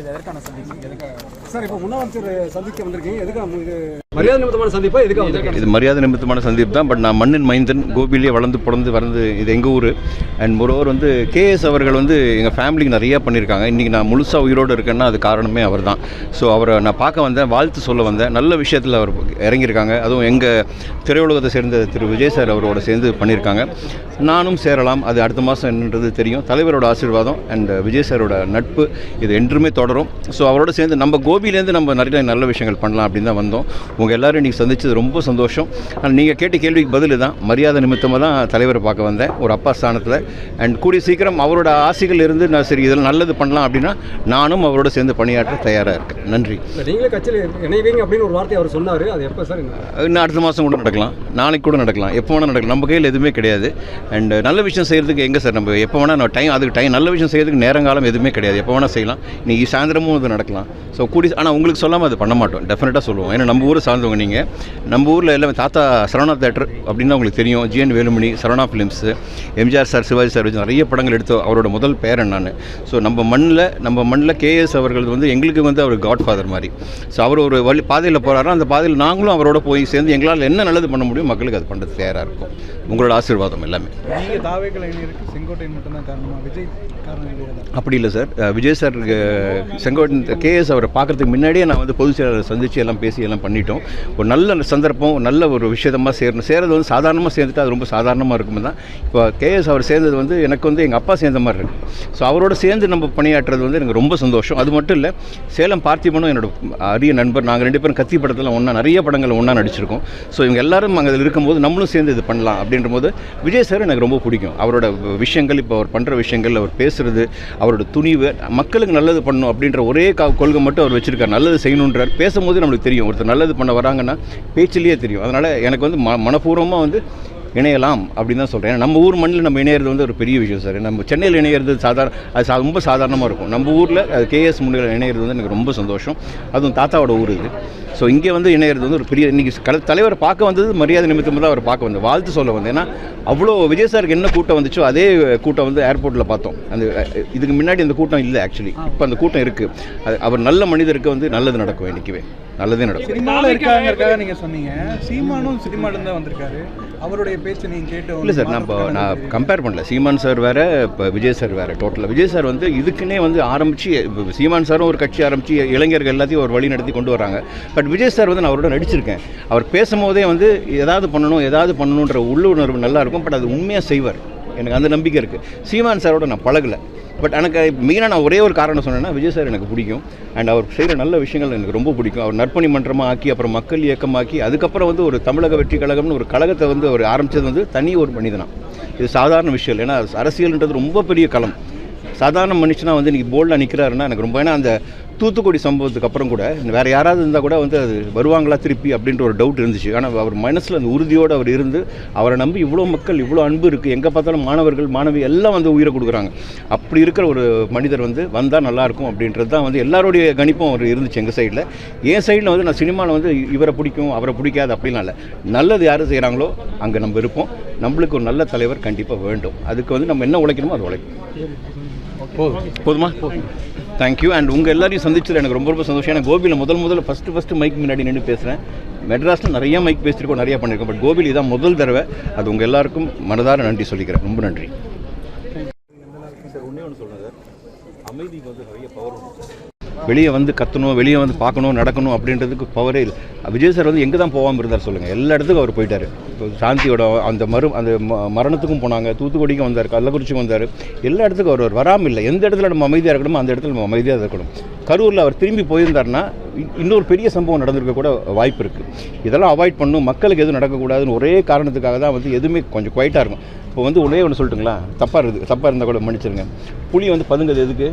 எதற்கான சந்திப்பு சார்? இப்போ முதலமைச்சர் சந்திக்க வந்திருக்கீங்க, எதுக்காக இது மரியாதை நிமித்தமான சந்திப்பா? எதுக்காக? இது மரியாதை நிமித்தமான சந்திப்பு தான். பட் நான் மண்ணின் மைந்தன், கோபிலேயே வளர்ந்து பிறந்து இது எங்கள் ஊர். அண்ட் மொரோவர் வந்து கேஎஸ் அவர்கள் வந்து எங்கள் ஃபேமிலிக்கு நிறையா பண்ணியிருக்காங்க. இன்றைக்கி நான் முழுசாக உயிரோடு இருக்கேன்னா அது காரணமே அவர் தான். ஸோ அவரை நான் பார்க்க வந்தேன், வாழ்த்து சொல்ல வந்தேன். நல்ல விஷயத்தில் அவர் இறங்கியிருக்காங்க. அதுவும் எங்கள் திரையுலகத்தை சேர்ந்த திரு விஜய் சார் அவரோட சேர்ந்து பண்ணியிருக்காங்க. நானும் சேரலாம், அது அடுத்த மாதம் என்னன்றது தெரியும். தலைவரோட ஆசீர்வாதம் அண்ட் விஜய் சாரோட நட்பு இது என்றுமே தொடரும். ஸோ அவரோட சேர்ந்து நம்ம கோபிலேருந்து நம்ம நிறைய நல்ல விஷயங்கள் பண்ணலாம் அப்படின்னு தான் வந்தோம். உங்கள் எல்லோரும் இன்றைக்கி சந்தித்தது ரொம்ப சந்தோஷம். ஆனால் நீங்கள் கேட்ட கேள்விக்கு பதில் தான், மரியாதை நிமித்தமாக தான் தலைவரை பார்க்க வந்தேன் ஒரு அப்பா ஸ்தானத்தில். அண்ட் கூடிய சீக்கிரம் அவரோட ஆசைகள் இருந்து நான் சரி இதெல்லாம் நல்லது பண்ணலாம் அப்படின்னா நானும் அவரோட சேர்ந்து பணியாற்ற தயாராக இருக்கேன். நன்றி. நீங்களே கட்சியில் இணைவீங்க அப்படின்னு ஒரு வார்த்தை அவர் சொன்னார், அது எப்போ சார்? இன்னும் அடுத்த மாதம் கூட நடக்கலாம், நாளைக்கு கூட நடக்கலாம், எப்போ வேணால் நடக்கலாம். நம்ம கையில் எதுவுமே கிடையாது. அண்ட் நல்ல விஷயம் செய்கிறதுக்கு எங்கே சார் நம்ம எப்போ வேணால் அதுக்கு நல்ல விஷயம் செய்கிறதுக்கு நேரங்காலம் எதுவுமே கிடையாது. எப்போ வேணால் செய்யலாம். இன்றைக்கி சாயந்தரமும் அது நடக்கலாம். ஸோ ஆனால் உங்களுக்கு சொல்லாமல் அது பண்ண மாட்டோம், டெஃபினட்டாக சொல்லுவோம். ஏன்னா நம்ம ஊரை சார்ந்தவங்க நீங்கள். நம்ம ஊரில் எல்லாமே தாத்தா சரவணா தேட்டர் அப்படின்னு உங்களுக்கு தெரியும். G N Velumani, Saravana films, MGR sir, Sivaji sir வச்சு நிறைய படங்கள் எடுத்து அவரோட முதல் பேரன் நான். ஸோ நம்ம மண்ணில் கேஎஸ் அவர்கள் வந்து எங்களுக்கு வந்து அவர் காட் ஃபாதர் மாதிரி. ஸோ அவர் ஒரு பாதையில் போகிறாரோ அந்த பாதையில் நாங்களும் அவரோட போய் சேர்ந்து எங்களால் என்ன நல்லது பண்ண முடியும் மக்களுக்கு அது பண்ணுறது தயாராக இருக்கும். உங்களோட ஆசீர்வாதம் எல்லாமே. நீங்கள் தாவேக்கள் இணையிருக்கு செங்கோட்டையன் மட்டும்தான் காரணமாக, விஜய் காரணம் இல்லையா? அப்படி இல்லை sir. Vijay sir Sengottaiyan K S அவரை பார்க்குறதுக்கு முன்னாடியே நான் வந்து பொதுச் செயலாளரை சந்தித்து எல்லாம் பேசி எல்லாம் பண்ணிட்டோம். ஒரு நல்ல சந்தர்ப்பம், நல்ல ஒரு விஷயமாக சேர்றது வந்து சாதாரணமாக சேர்ந்துட்டு அது ரொம்ப சாதாரணமாக இருக்கும் தான். இப்போ கேஎஸ் அவர் சேர்ந்தது வந்து எனக்கு வந்து எங்கள் அப்பா சேர்ந்த மாதிரி இருக்குது. ஸோ அவரோட சேர்ந்து நம்ம பணியாற்றுறது வந்து எனக்கு ரொம்ப சந்தோஷம். அது மட்டும் இல்லை, சேலம் பார்த்திபனும் என்னோட அரிய நண்பர். நாங்கள் 2 பேரும் கத்தி படத்தில் நிறைய படங்கள் ஒன்றா நடிச்சிருக்கோம். ஸோ இவங்க எல்லாரும் அங்கே இருக்கும்போது நம்மளும் சேர்ந்து இது பண்ணலாம் அப்படின்ற போது விஜய் சார் எனக்கு ரொம்ப பிடிக்கும். அவரோட விஷயங்கள், இப்போ அவர் பண்ணுற விஷயங்கள், அவர் பேசுகிறது, அவரோட துணிவு, மக்களுக்கு நல்லது பண்ணணும் அப்படின்ற ஒரே கொள்கை மட்டும் அவர் வச்சுருக்கார். நல்லது செய்யணுன்றார். பேசும்போது நம்மளுக்கு தெரியும் ஒருத்தர் நல்லது பண்ண வராங்கன்னா பேச்சிலேயே தெரியும். அதனால் எனக்கு வந்து மனப்பூர்வமாக வந்து இணையலாம் அப்படின்னு தான் சொல்கிறேன். நம்ம ஊர் மண்ணில் நம்ம இணையிறது வந்து ஒரு பெரிய விஷயம் சார். நம்ம சென்னையில் இணையிறது அது ரொம்ப சாதாரணமாக இருக்கும். நம்ம ஊரில் அது கேஎஸ் முன்னிலையில் இணையிறது வந்து எனக்கு ரொம்ப சந்தோஷம். அதுவும் தாத்தாவோட ஊர் இது. ஸோ இங்கே வந்து இணையிறது வந்து ஒரு பெரிய, இன்றைக்கி தலைவரை பார்க்க வந்தது மரியாதை நிமித்தமாக தான் அவர் பார்க்க வந்தது, வாழ்த்து சொல்ல வந்தேன். ஏன்னா அவ்வளோ விஜய் சாருக்கு என்ன கூட்டம் வந்துச்சோ அதே கூட்டம் வந்து ஏர்போர்ட்டில் பார்த்தோம். இதுக்கு முன்னாடி அந்த கூட்டம் இல்லை ஆக்சுவலி, இப்போ அந்த கூட்டம் இருக்குது. அவர் நல்ல மனிதருக்கு வந்து நல்லது நடக்கும், என்றைக்குமே நல்லதே நடக்கும். சினிமாவில் இருக்காங்கிறதுக்காக நீங்கள் சொன்னீங்க, சீமானும் சினிமாவிலேருந்து தான் வந்திருக்காரு. அவருடைய பேச்சு நீங்கள் கேட்டு இல்லை சார், நான் கம்பேர் பண்ணல. சீமான் சார் வேறு, இப்போ விஜய் சார் வேறு. டோட்டலாக விஜய் சார் வந்து இதுக்குன்னே வந்து ஆரம்பித்து, சீமான் சாரும் ஒரு கட்சி ஆரம்பித்து இளைஞர்கள் எல்லாத்தையும் ஒரு வழி நடத்தி கொண்டு வராங்க. பட் விஜய் சார் வந்து நான் அவரோட நடிச்சிருக்கேன். அவர் பேசும்போதே வந்து ஏதாவது பண்ணணுன்ற உள்ளுணர்வு நல்லாயிருக்கும். பட் அது உண்மையாக செய்வார், எனக்கு அந்த நம்பிக்கை இருக்குது. சீமான் சாரோட நான் பழகலை. பட் எனக்கு மெயினாக நான் ஒரே ஒரு காரணம் சொன்னேன்னா, விஜய் சார் எனக்கு பிடிக்கும். அண்ட் அவர் செய்கிற நல்ல விஷயங்கள் எனக்கு ரொம்ப பிடிக்கும். அவர் நற்பணி மன்றமாக ஆக்கி, அப்புறம் மக்கள் இயக்கமாக்கி, அதுக்கப்புறம் வந்து ஒரு தமிழக வெற்றி கழகம்னு ஒரு கழகத்தை வந்து அவர் ஆரம்பித்தது வந்து தனி ஒரு மனிதனாக. இது சாதாரண விஷயம் இல்லை. ஏன்னா அரசியல்ன்றது ரொம்ப பெரிய களம். சாதாரண மனுஷனாக வந்து இன்றைக்கி போல்டாக நிற்கிறாருன்னா எனக்கு ரொம்ப, ஏன்னா அந்த தூத்துக்குடி சம்பவத்துக்கு அப்புறம் கூட வேறு யாராவது இருந்தால் கூட வந்து அது வருவாங்களா திருப்பி அப்படின்ற ஒரு டவுட் இருந்துச்சு. ஆனால் அவர் மனசில் அந்த உறுதியோடு அவர் இருந்து, அவரை நம்பி இவ்வளோ மக்கள், இவ்வளோ அன்பு இருக்குது, எங்கே பார்த்தாலும் மாணவர்கள் மாணவி எல்லாம் வந்து உயிரை கொடுக்குறாங்க. அப்படி இருக்கிற ஒரு மனிதர் வந்து வந்தால் நல்லாயிருக்கும் அப்படின்றது தான் வந்து எல்லாருடைய கணிப்பும் அவர் இருந்துச்சு எங்கள் சைடில். என் சைடில் வந்து நான் சினிமாவில் வந்து இவரை பிடிக்கும் அவரை பிடிக்காது அப்படிலாம் இல்லை. நல்லது யார் செய்கிறாங்களோ அங்கே நம்ம இருப்போம். நம்மளுக்கு ஒரு நல்ல தலைவர் கண்டிப்பாக வேண்டும். அதுக்கு வந்து நம்ம என்ன உழைக்கணுமோ அது உழைக்கும். போதுமா? தேங்க்யூ. அண்ட் உங்கள் எல்லாரையும் சந்திச்சது எனக்கு ரொம்ப ரொம்ப சந்தோஷம். ஏன்னா கோபியில் முதல்ல ஃபஸ்ட்டு மைக் முன்னாடி நின்று பேசுகிறேன். மெட்ராஸில் நிறைய மைக் பேசியிருக்கோம், நிறையா பண்ணியிருக்கோம். பட் கோபியில் இதான் முதல் தடவை. அது உங்கள் எல்லாருக்கும் மனதார நன்றி சொல்லிக்கிறேன். ரொம்ப நன்றி சார். ஒன்று சொல்கிறேன் சார், அமைதிக்கு வந்து நிறைய பவர் உண்டு. வெளியே வந்து கற்றணும், வெளியே வந்து பார்க்கணும், நடக்கணும் அப்படின்றதுக்கு பவரே இல்லை. விஜய் சார் வந்து எங்கே தான் போகாமல் இருந்தார் சொல்லுங்கள்? எல்லா இடத்துக்கும் அவர் போயிட்டார். இப்போ சாந்தியோட அந்த மரணத்துக்கும் போனாங்க, தூத்துக்குடிக்கும் வந்தார், கள்ளக்குறிச்சிக்கும் வந்தார். எல்லா இடத்துக்கும் அவர் வராமல் இல்லை. எந்த இடத்துல நம்ம அமைதியாக இருக்கணுமோ அந்த இடத்துல நம்ம அமைதியாக இருக்கணும். கரூரில் அவர் திரும்பி போயிருந்தார்னா இன்னொரு பெரிய சம்பவம் நடந்திருக்க கூட வாய்ப்பு இருக்குது. இதெல்லாம் அவாய்ட் பண்ணணும். மக்களுக்கு எதுவும் நடக்கக்கூடாதுன்னு ஒரே காரணத்துக்காக தான் வந்து எதுவுமே கொஞ்சம் குவைட்டாக இருக்கும். இப்போ வந்து ஒன்றே ஒன்று சொல்லட்டுங்களா, தப்பாக இருந்தால் கூட மன்னிச்சிருங்க. புலி வந்து பதுங்குது எதுக்கு?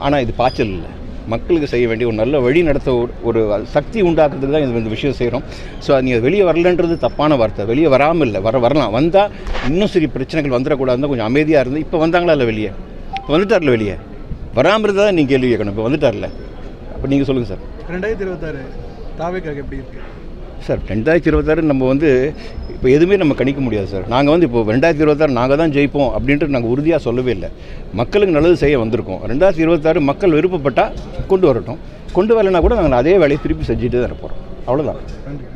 ஆனால் இது பாய்ச்சல் இல்லை, மக்களுக்கு செய்ய வேண்டிய ஒரு நல்ல வழி நடத்த ஒரு சக்தி உண்டாக்குறதுக்கு தான் இந்த விஷயம் செய்கிறோம். ஸோ நீங்கள் வெளியே வரலன்றது தப்பான வார்த்தை. வெளியே வராமல் இல்லை, வரலாம். வந்தால் இன்னும் சரி பிரச்சனைகள் வந்துடக்கூடாதுன்னு கொஞ்சம் அமைதியாக இருந்து. இப்போ வந்தாங்களா இல்லை வெளியே? இப்போ வந்துட்டார்ல வெளியே? வராமல் இருந்தால் தான் நீங்கள் கேள்வி கேட்கணும். இப்போ வந்துட்டார்ல, அப்போ நீங்கள் சொல்லுங்கள் சார். 2026 தாவேக்காக எப்படி இருக்குது? சார் 2026 நம்ம வந்து இப்போ எதுவுமே நம்ம கணிக்க முடியாது சார். நாங்கள் வந்து இப்போ 2026 நாங்கள் தான் ஜெயிப்போம் அப்படின்ட்டு நாங்கள் உறுதியாக சொல்லவே இல்லை. மக்களுக்கு நல்லது செய்ய வந்திருக்கோம். 2026 மக்கள் விருப்பப்பட்டால் கொண்டு வரட்டும், கொண்டு வரலைன்னா கூட நாங்கள் அதே வேலையை திருப்பி செஞ்சுட்டு தான் இருப்போம். அவ்வளோதான். நன்றி.